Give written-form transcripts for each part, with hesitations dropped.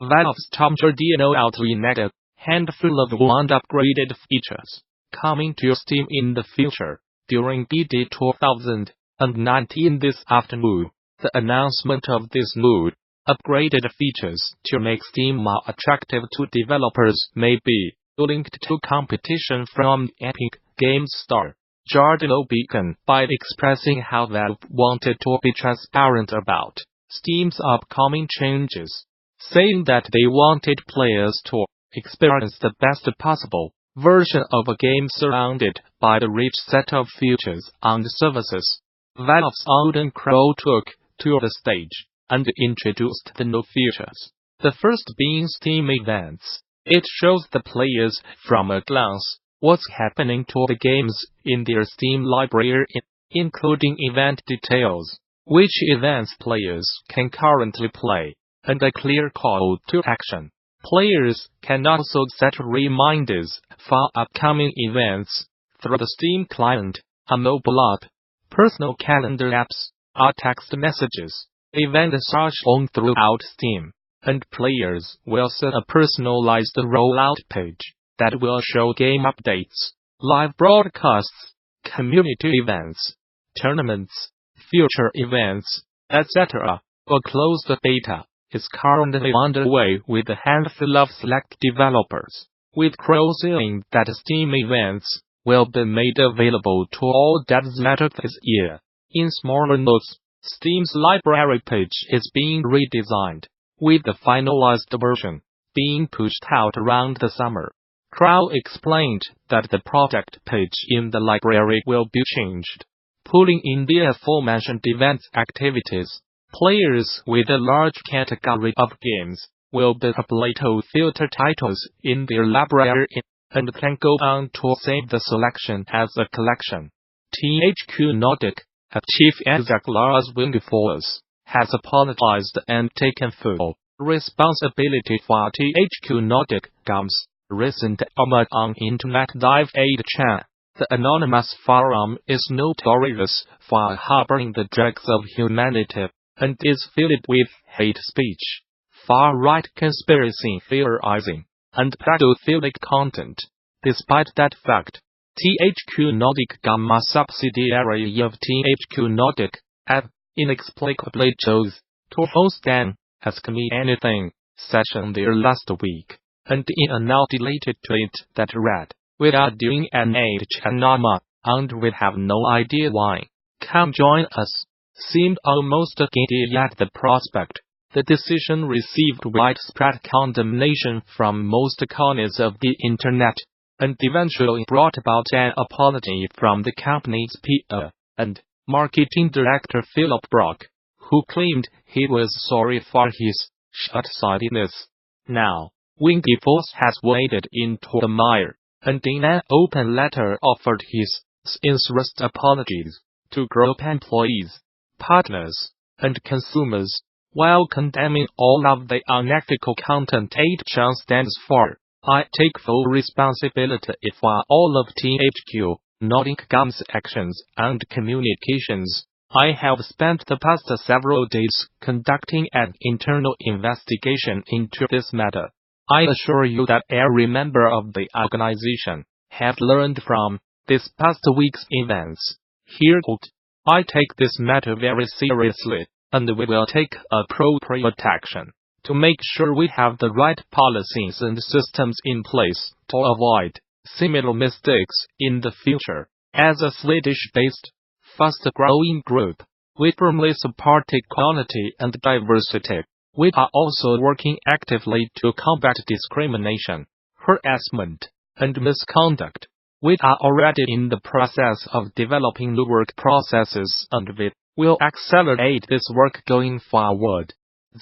Valve's Tom Giardino out with a handful of upgraded features coming to Steam in the future. During BD 2019 this afternoon, the announcement of these new upgraded features to make Steam more attractive to developers may be linked to competition from Epic Games Store. Giardino began by expressing how Valve wanted to be transparent about Steam's upcoming changes, saying that they wanted players to experience the best possible version of a game surrounded by the rich set of features and services. Valve's Alden Kroll took to the stage and introduced the new features. The first being Steam Events. It shows the players from a glance what's happening to the games in their Steam library, including event details, which events players can currently play, and a clear call to action. Players can also set reminders for upcoming events through the Steam client, a mobile app, personal calendar apps, or text messages. Events are shown throughout Steam, and players will see a personalized rollout page that will show game updates, live broadcasts, community events, tournaments, future events, etc. A closed beta is currently underway with a handful of select developers, with Kroll saying that Steam Events will be made available to all devs later this year. In smaller notes, Steam's library page is being redesigned, with the finalized version being pushed out around the summer. Kroll explained that the product page in the library will be changed, pulling in the aforementioned events activities. Players with a large category of games will be able to filter titles in their library and can go on to save the selection as a collection. THQ Nordic chief exec Lars Wingefors has apologized and taken full responsibility for THQ Nordic GmbH's recent attack on Internet Dive 8chan. The anonymous forum is notorious for harboring the dregs of humanity and is filled with hate speech, far-right conspiracy theorizing, and pedophilic content. Despite that fact, THQ Nordic GmbH, subsidiary of THQ Nordic AB, inexplicably chose to host an Ask Me Anything session there last week, and in a now deleted tweet that read, "We are doing an 8chan normal, and we have no idea why. Come join us," seemed almost giddy at the prospect. The decision received widespread condemnation from most corners of the Internet, and eventually brought about an apology from the company's PR and marketing director Philip Brock, who claimed he was sorry for his short-sightedness. Now, Wingefors has waded into the mire, and in an open letter offered his sincerest apologies to group employees, partners, and consumers, while condemning all of the unethical content 8chan stands for. "I take full responsibility for all of THQ Nordic GmbH's actions and communications. I have spent the past several days conducting an internal investigation into this matter. I assure you that every member of the organization has learned from this past week's events. Herequote, I take this matter very seriously, and we will take appropriate action to make sure we have the right policies and systems in place to avoid similar mistakes in the future. As a Swedish-based, fast-growing group, we firmly support equality and diversity. We are also working actively to combat discrimination, harassment, and misconduct. We are already in the process of developing new work processes, and we will accelerate this work going forward."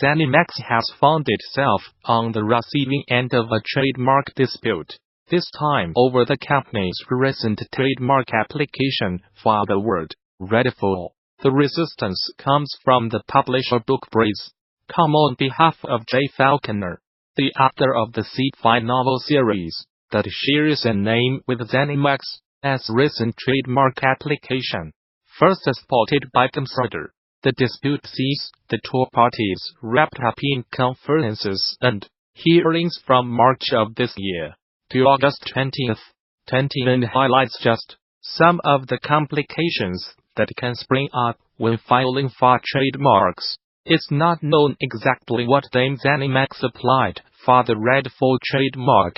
ZeniMax has found itself on the receiving end of a trademark dispute, this time over the company's recent trademark application for the word Redfall. The resistance comes from the publisher BookBreeze, come on behalf of J. Falconer, the author of the sci-fi novel series that shares a name with ZeniMax's recent trademark application, first spotted by Gamasutra. The dispute sees the two parties wrapped up in conferences and hearings from March of this year to August 20th, and highlights just some of the complications that can spring up when filing for trademarks. It's not known exactly what name ZeniMax applied for the Redfall trademark,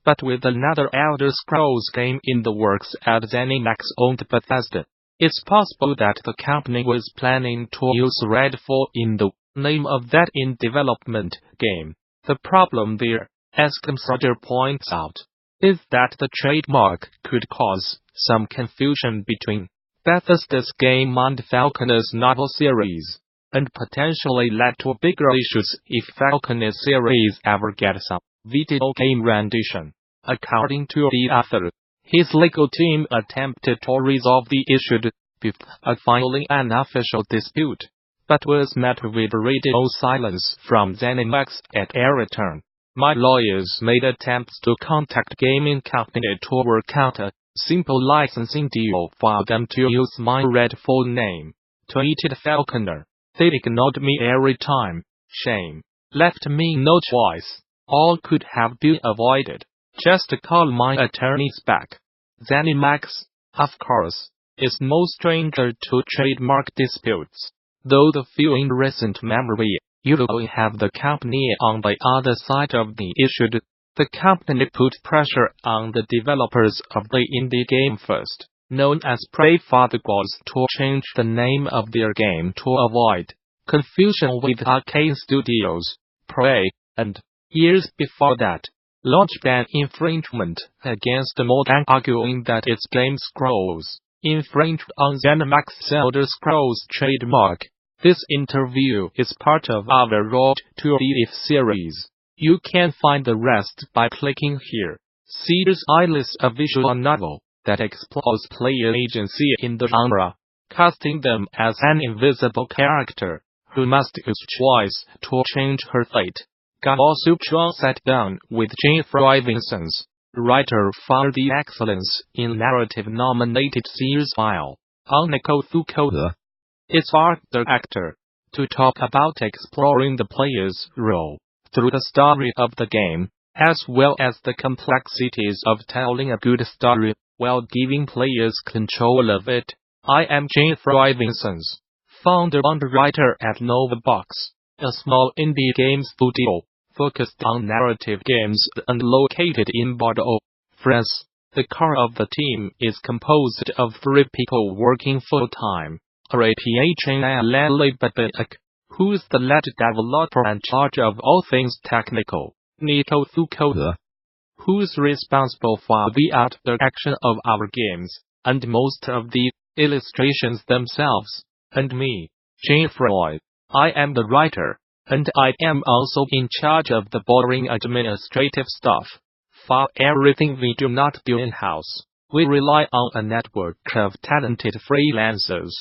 but with another Elder Scrolls game in the works at ZeniMax-owned Bethesda, it's possible that the company was planning to use Redfall in the name of that in-development game. The problem there, as Gamasutra points out, is that the trademark could cause some confusion between Bethesda's game and Falconer's novel series, and potentially lead to bigger issues if Falconer's series ever gets some video game rendition. According to the author, his legal team attempted to resolve the issue before filing an official dispute, but was met with radio silence from ZeniMax at their return. My lawyers made attempts to contact gaming company to work out a simple licensing deal for them to use my Redfall name, tweeted Falconer. They ignored me every time. Shame. Left me no choice. All could have been avoided. Just call my attorneys back. ZeniMax, of course, is no stranger to trademark disputes, though the few in recent memory usually have the company on the other side of the issue. The company put pressure on the developers of the indie game first, known as Pray for the Gods, to change the name of their game to avoid confusion with Arkane Studios, Pray, and, years before that, launched an infringement against Modern, arguing that its game Scrolls infringed on ZeniMax's Elder Scrolls trademark. This interview is part of our Road to the If series. You can find the rest by clicking here. Seers Isle is a visual novel that explores player agency in the genre, casting them as an invisible character who must use choice to change her fate. Gamasutra sat down with Geoffroy Vincens, writer for the Excellence in Narrative nominated Seers Isle, on Nico Fouqué, its art director, to talk about exploring the player's role through the story of the game, as well as the complexities of telling a good story while giving players control of it. I am Geoffroy Vincens, founder and writer at Novabox, a small indie game studio focused on narrative games and located in Bordeaux, France. The core of the team is composed of 3 people working full-time. Who is the lead developer and charge of all things technical, Nico Fouqué, who is responsible for the art direction of our games, and most of the illustrations themselves, and me, Geoffroy. I am the writer, and I am also in charge of the boring administrative stuff. For everything we do not do in-house, we rely on a network of talented freelancers.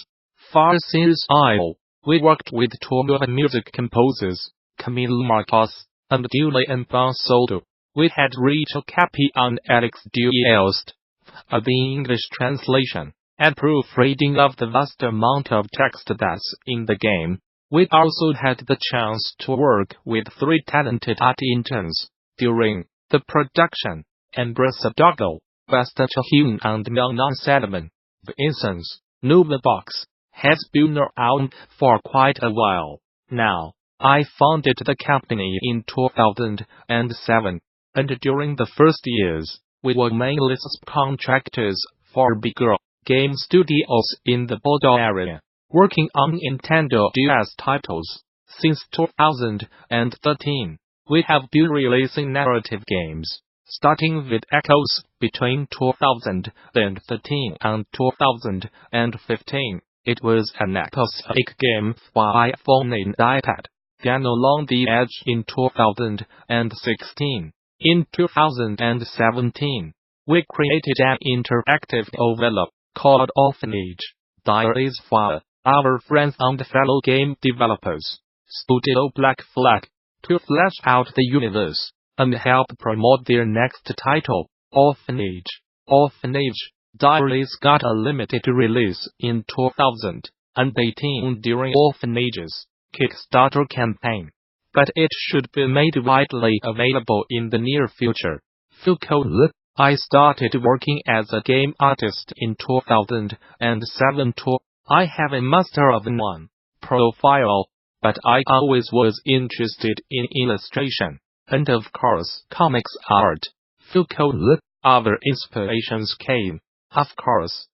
For Seers Isle, we worked with 2 music composers, Camille Marcos and Julien Ponsoda. We had Rachel Capi and Alex Duelst, the English translation and proofreading of the vast amount of text that's in the game. We also had the chance to work with 3 talented art interns during the production: Ambre Sedogdo Esther Chahian and Manon Salomon Vincens. Novabox has been around for quite a while now. I founded the company in 2007, and during the first years, we were mainly subcontractors for bigger game studios in the Bordeaux area, working on Nintendo DS titles. Since 2013, we have been releasing narrative games, starting with Echoes between 2013 and 2015. It was an episodic game for iPhone and iPad, then Along the Edge in 2016. In 2017, we created an interactive novella called Orphan Age Diaries for our friends and fellow game developers, Studio Black Flag, to flesh out the universe and help promote their next title, Orphan Age. Orphan Age Diaries got a limited release in 2000, 2018 during Orphan Age's Kickstarter campaign, but it should be made widely available in the near future. Fouqué: I started working as a game artist in 2007. I have a Master of None profile, but I always was interested in illustration, and of course comics art. Fouqué: other inspirations came, of course,